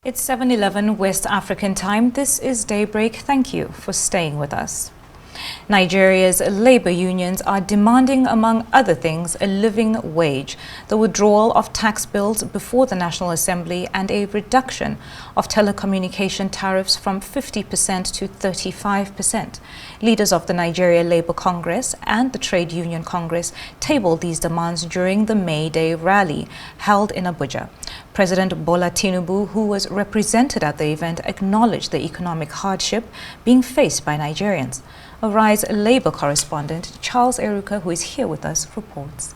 It's 7:11 West African time. This is Daybreak. Thank you for staying with us. Nigeria's labor unions are demanding, among other things, a living wage, the withdrawal of tax bills before the National Assembly, and a reduction of telecommunication tariffs from 50% to 35%. Leaders of the Nigeria Labour Congress and the Trade Union Congress tabled these demands during the May Day rally held in Abuja. President Bola Tinubu, who was represented at the event, acknowledged the economic hardship being faced by Nigerians. Arise Labour correspondent Charles Eruka, who is here with us, reports.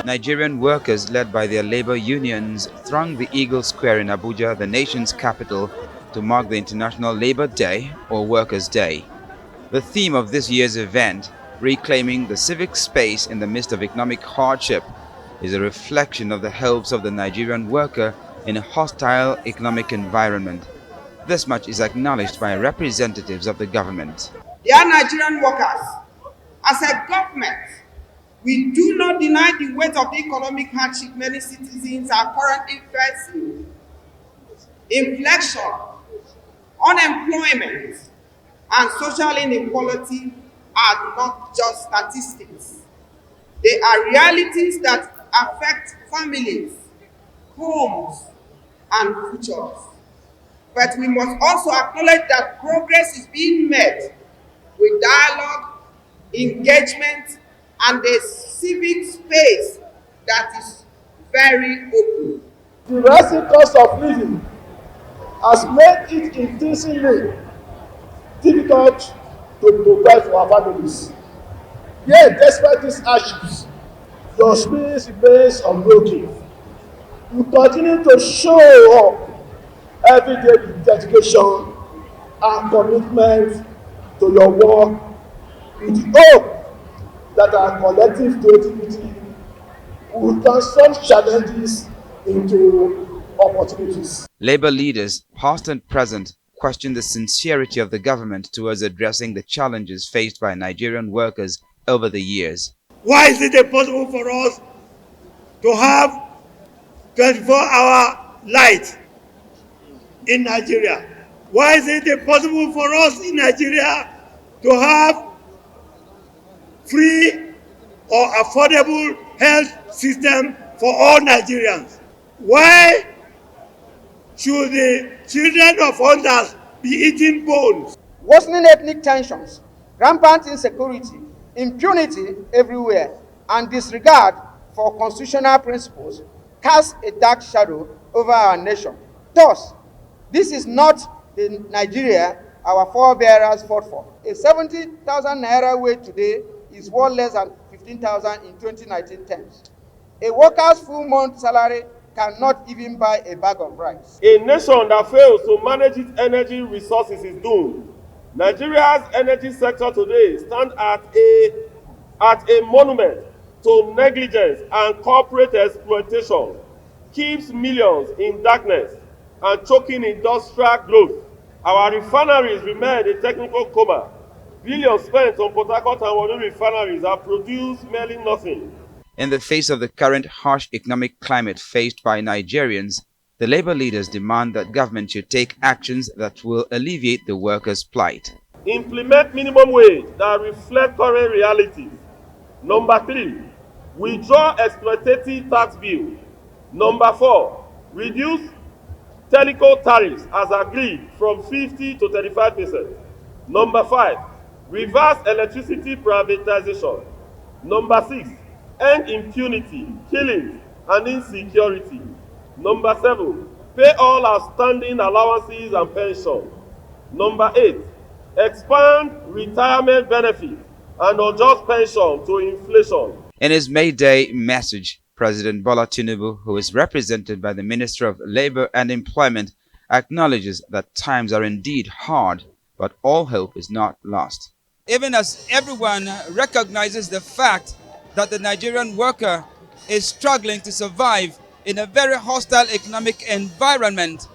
Nigerian workers led by their labor unions thronged the Eagle Square in Abuja, the nation's capital, to mark the International Labour Day or Workers' Day. The theme of this year's event, reclaiming the civic space in the midst of economic hardship, is a reflection of the hopes of the Nigerian worker in a hostile economic environment. This much is acknowledged by representatives of the government. Dear Nigerian workers, as a government, we do not deny the weight of the economic hardship many citizens are currently facing. Inflation, unemployment, and social inequality are not just statistics. They are realities that affect families, homes, and futures. But we must also acknowledge that progress is being made with dialogue, engagement, and a civic space that is very open. The rising cost of living has made it increasingly difficult to provide for our families. Yet, despite these hardships, your spirit remains unbroken. You continue to show up every day with dedication and commitment to your work, with the hope that our collective creativity will transform challenges into opportunities. Labour leaders, past and present, question the sincerity of the government towards addressing the challenges faced by Nigerian workers over the years. Why is it impossible for us to have 24-hour light in Nigeria? Why is it impossible for us in Nigeria to have free or affordable health system for all Nigerians? Why should the children of others be eating bones? Worsening ethnic tensions, rampant insecurity, impunity everywhere, and disregard for constitutional principles cast a dark shadow over our nation. Thus, this is not the Nigeria our forebears fought for. A 70,000 naira wage today is worth less than 15,000 in 2019 terms. A worker's full month salary cannot even buy a bag of rice. A nation that fails to manage its energy resources is doomed. Nigeria's energy sector today stands at a monument to negligence and corporate exploitation, keeps millions in darkness and choking industrial growth. Our refineries remain a technical coma. Billions spent on Port Harcourt and Warri refineries have produced merely nothing. In the face of the current harsh economic climate faced by Nigerians, the labor leaders demand that government should take actions that will alleviate the workers' plight. Implement minimum wage that reflect current realities. Number 3, withdraw exploitative tax bill. Number 4, reduce telecom tariffs as agreed from 50 to 35%. Number 5, reverse electricity privatization. Number 6, end impunity, killings, and insecurity. Number 7, pay all outstanding allowances and pensions. Number 8, expand retirement benefits and adjust pension to inflation. In his May Day message, President Bola Tinubu, who is represented by the Minister of Labour and Employment, acknowledges that times are indeed hard, but all hope is not lost. Even as everyone recognizes the fact that the Nigerian worker is struggling to survive in a very hostile economic environment,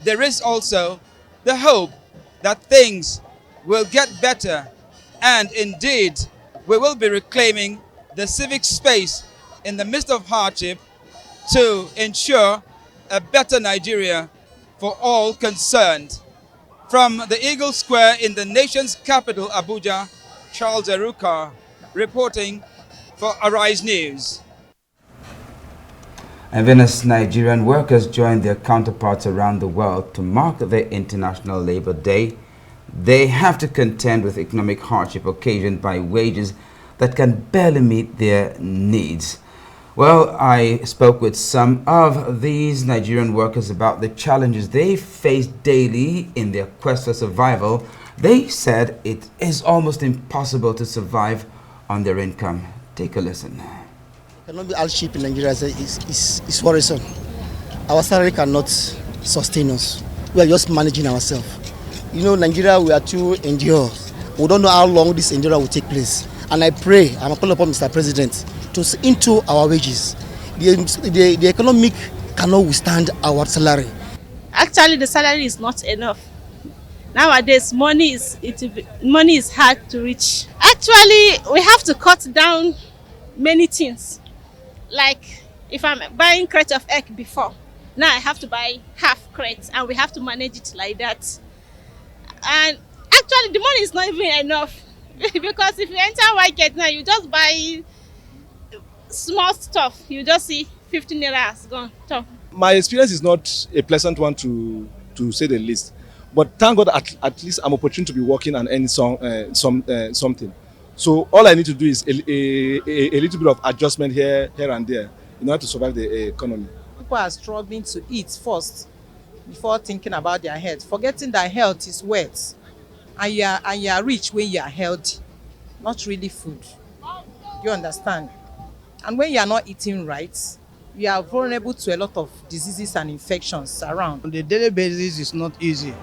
there is also the hope that things will get better, and indeed we will be reclaiming the civic space in the midst of hardship to ensure a better Nigeria for all concerned. From the Eagle Square in the nation's capital, Abuja, Charles Eruka reporting for Arise News. And then as Nigerian workers join their counterparts around the world to mark the International Labour Day, they have to contend with economic hardship occasioned by wages that can barely meet their needs. Well, I spoke with some of these Nigerian workers about the challenges they face daily in their quest for survival. They said it is almost impossible to survive on their income. Take a listen. Economic hardship in Nigeria is worrisome. Our salary cannot sustain us. We are just managing ourselves. You know, Nigeria, we are too endure. We don't know how long this endurance will take place. And I pray, I'm calling upon Mr. President to see into our wages. The economic cannot withstand our salary. Actually, the salary is not enough. Nowadays, money is hard to reach. Actually, we have to cut down many things. Like if I'm buying crate of egg before, now I have to buy half crate, and we have to manage it like that. And actually, the money is not even enough because if you enter market now, you just buy small stuff. You just see 15 naira has gone. My experience is not a pleasant one to say the least, but thank God at least I'm opportune to be working and earning something. So all I need to do is a little bit of adjustment here and there in order to survive the economy. People are struggling to eat first before thinking about their health, forgetting that health is wealth, and you are rich when you are healthy, not really food. You understand? And when you are not eating right, you are vulnerable to a lot of diseases and infections around. On the daily basis, it's not easy.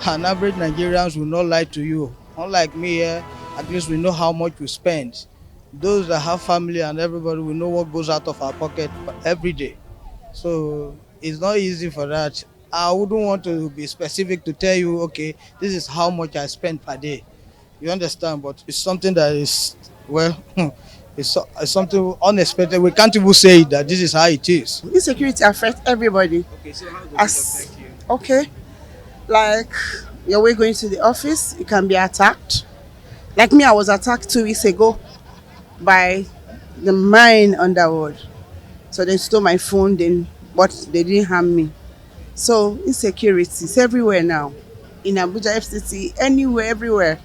An average Nigerians will not lie to you. Unlike me here, at least we know how much we spend. Those that have family and everybody, we know what goes out of our pocket every day. So it's not easy for that. I wouldn't want to be specific to tell you, okay, this is how much I spend per day. You understand? But it's something that is, well, it's something unexpected. We can't even say that this is how it is. Insecurity affects everybody. Okay, so how does it affect you? Okay, like your way going to the office, you can be attacked. Like me, I was attacked 2 weeks ago by the mine underworld. So they stole my phone, but they didn't harm me. So insecurity is everywhere now. In Abuja, FCT, anywhere, everywhere.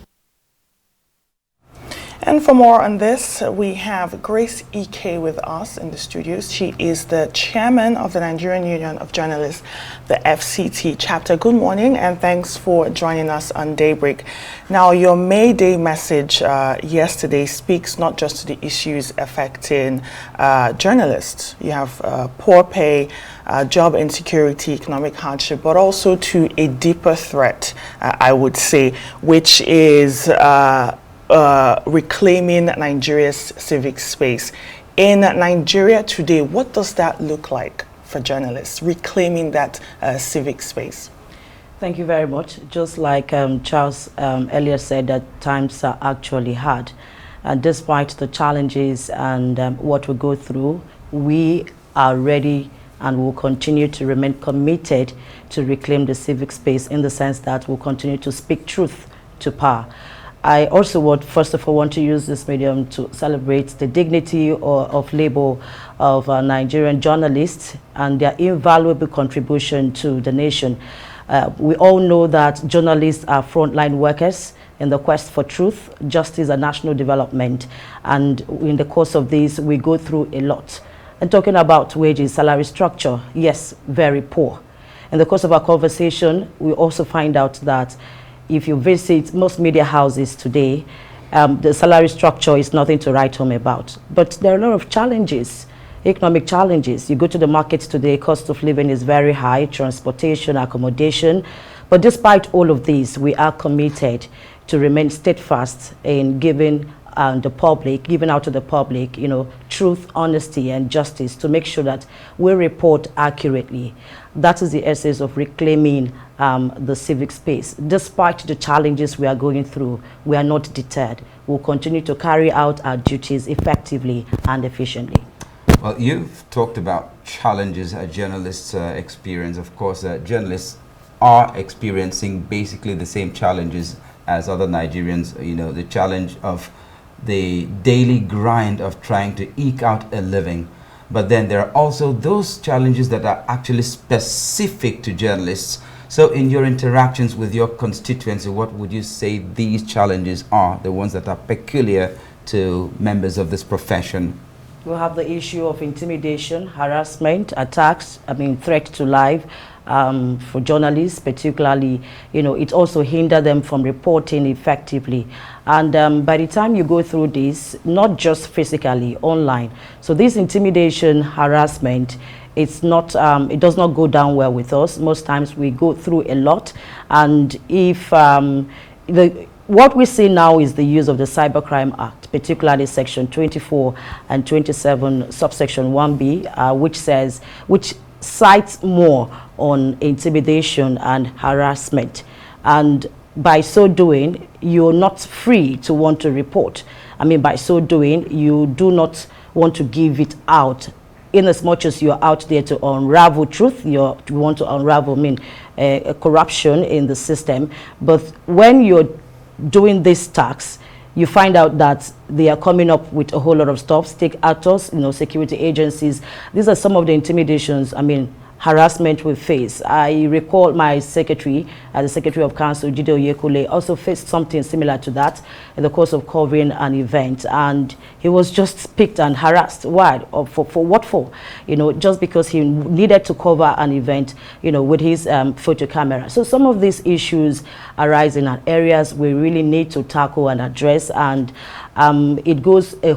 And for more on this, we have Grace EK with us in the studios. She is the chairman of the Nigerian Union of Journalists, the FCT chapter. Good morning and thanks for joining us on Daybreak. Now, your May Day message yesterday speaks not just to the issues affecting journalists. You have poor pay, job insecurity, economic hardship, but also to a deeper threat, I would say, which is reclaiming Nigeria's civic space. In Nigeria today, what does that look like for journalists, reclaiming that civic space? Thank you very much. Just like Charles earlier said, that times are actually hard. And despite the challenges and what we go through, we are ready and will continue to remain committed to reclaim the civic space, in the sense that we'll continue to speak truth to power. I also would first of all want to use this medium to celebrate the dignity of labor of Nigerian journalists and their invaluable contribution to the nation. We all know that journalists are frontline workers in the quest for truth, justice, and national development. And in the course of this, we go through a lot. And talking about wages, salary structure, yes, very poor. In the course of our conversation, we also find out that if you visit most media houses today, the salary structure is nothing to write home about. But there are a lot of challenges, economic challenges. You go to the markets today, cost of living is very high, transportation, accommodation. But despite all of these, we are committed to remain steadfast in giving out to the public, truth, honesty, and justice, to make sure that we report accurately. That is the essence of reclaiming the civic space. Despite the challenges we are going through, we are not deterred. We'll continue to carry out our duties effectively and efficiently. Well, you've talked about challenges journalists experience. Of course, journalists are experiencing basically the same challenges as other Nigerians. You know, the challenge of the daily grind of trying to eke out a living. But then there are also those challenges that are actually specific to journalists. So in your interactions with your constituency, what would you say these challenges are, the ones that are peculiar to members of this profession? We have the issue of intimidation, harassment, attacks, threat to life. For journalists particularly, it also hinders them from reporting effectively. And by the time you go through this, not just physically, online. So this intimidation, harassment, it's not, it does not go down well with us. Most times we go through a lot. And if what we see now is the use of the Cybercrime Act, particularly Section 24 and 27, subsection 1B, which cites more on intimidation and harassment. And by so doing, you're not free to want to report. By so doing, you do not want to give it out. In as much as you're out there to unravel truth, you want to unravel corruption in the system. But when you're doing this tax, you find out that they are coming up with a whole lot of stuff, state actors, security agencies. These are some of the intimidations, harassment we face. I recall my secretary, the Secretary of Council, Jide Oyekule, also faced something similar to that in the course of covering an event, and he was just picked and harassed. Why? For what for? Just because he needed to cover an event, with his photo camera. So some of these issues arise in areas we really need to tackle and address, and it goes a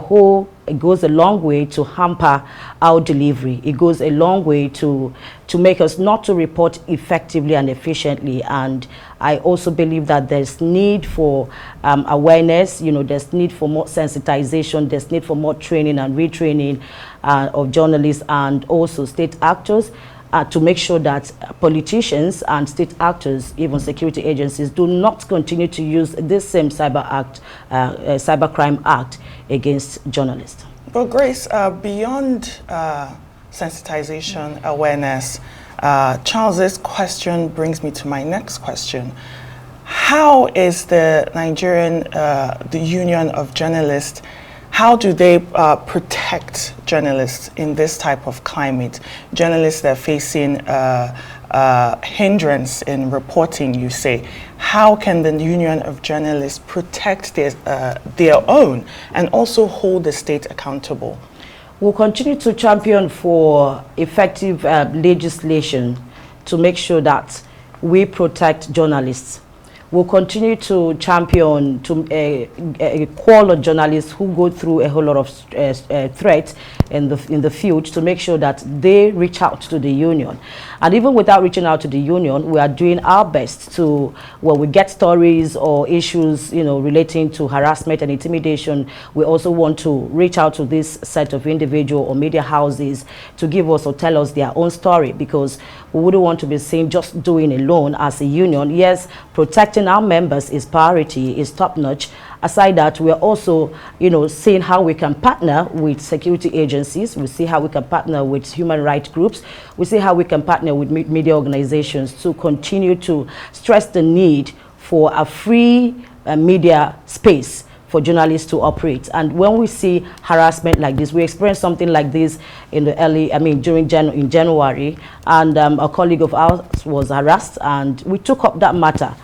long way to hamper our delivery. It goes a long way to make us not to report effectively and efficiently. And I also believe that there's need for awareness, there's need for more sensitization, there's need for more training and retraining of journalists and also state actors, to make sure that politicians and state actors, even security agencies, do not continue to use this same Cybercrime Act against journalists. But Grace, beyond sensitization, awareness, Charles's question brings me to my next question. How is the Nigerian, the Union of Journalists, how do they protect journalists in this type of climate? Journalists that are facing hindrance in reporting, you say. How can the Union of Journalists protect their own and also hold the state accountable? We'll continue to champion for effective legislation to make sure that we protect journalists. We'll continue to champion to call on journalists who go through a whole lot of threats in the field to make sure that they reach out to the union. And even without reaching out to the union, we are doing our best to, when we get stories or issues, relating to harassment and intimidation, we also want to reach out to this set of individual or media houses to give us or tell us their own story, because we wouldn't want to be seen just doing alone as a union. Yes, protecting our members is priority, is top-notch. Aside that, we are also, seeing how we can partner with security agencies. We see how we can partner with human rights groups. We see how we can partner with media organizations to continue to stress the need for a free media space for journalists to operate. And when we see harassment like this, we experienced something like this in the in January, and a colleague of ours was harassed, and we took up that matter.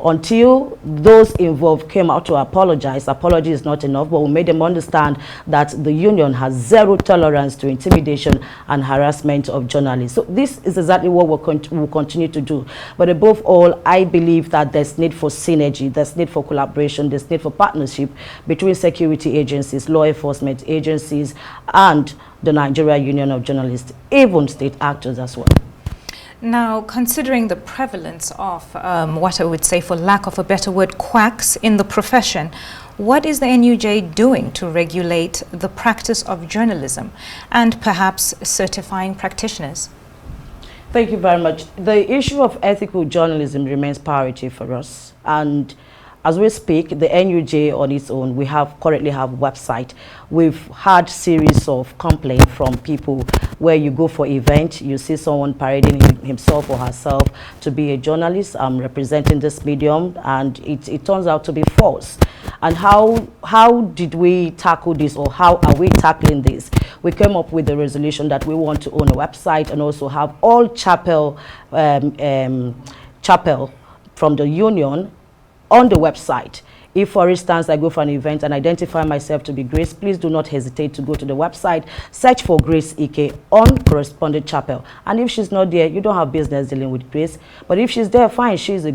Until those involved came out to apologize. Apology is not enough, but we made them understand that the union has zero tolerance to intimidation and harassment of journalists. So this is exactly what we'll continue to do. But above all, I believe that there's need for synergy, there's need for collaboration, there's need for partnership between security agencies, law enforcement agencies, and the Nigeria Union of Journalists, even state actors as well. Now, considering the prevalence of what I would say, for lack of a better word, quacks in the profession, what is the NUJ doing to regulate the practice of journalism and perhaps certifying practitioners? Thank you very much. The issue of ethical journalism remains priority for us. And as we speak, the NUJ on its own, we currently have website. We've had series of complaints from people where you go for event, you see someone parading himself or herself to be a journalist representing this medium, and it turns out to be false. And how did we tackle this, or how are we tackling this? We came up with the resolution that we want to own a website and also have all chapel from the union on the website. If, for instance, I go for an event and identify myself to be Grace, please do not hesitate to go to the website, search for Grace Ike on corresponding chapel. And if she's not there, you don't have business dealing with Grace. But if she's there, fine, she is a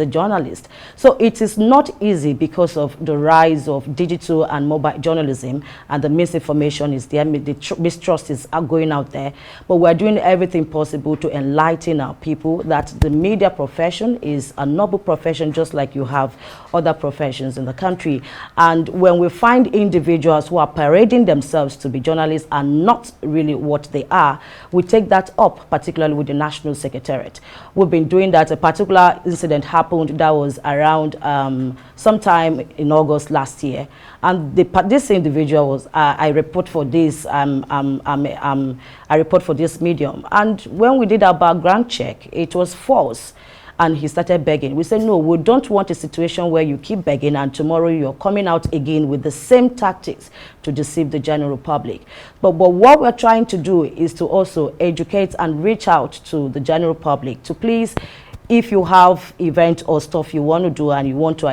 journalist. So it is not easy because of the rise of digital and mobile journalism, and the misinformation is there, the mistrust is going out there. But we're doing everything possible to enlighten our people that the media profession is a noble profession, just like you have other professions in the country. And when we find individuals who are parading themselves to be journalists and not really what they are, we take that up, particularly with the National Secretariat. We've been doing that. A particular incident happened that was around sometime in August last year, and this individual was I report for this I report for this medium, and when we did our background check, it was false. And he started begging. We said, no, we don't want a situation where you keep begging and tomorrow you're coming out again with the same tactics to deceive the general public. But what we're trying to do is to also educate and reach out to the general public to please, if you have event or stuff you want to do and you want to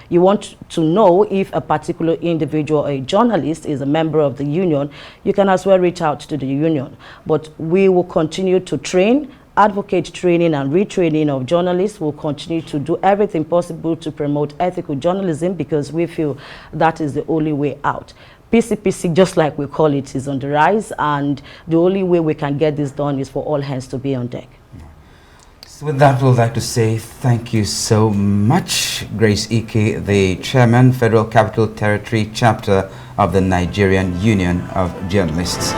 you want to know if a particular individual or a journalist is a member of the union, you can as well reach out to the union. But we will continue to train, advocate training and retraining of journalists. Will continue to do everything possible to promote ethical journalism, because we feel that is the only way out. PCPC, just like we call it, is on the rise, and the only way we can get this done is for all hands to be on deck. So with that, we'd like to say thank you so much, Grace Ike, the Chairman, Federal Capital Territory Chapter of the Nigerian Union of Journalists.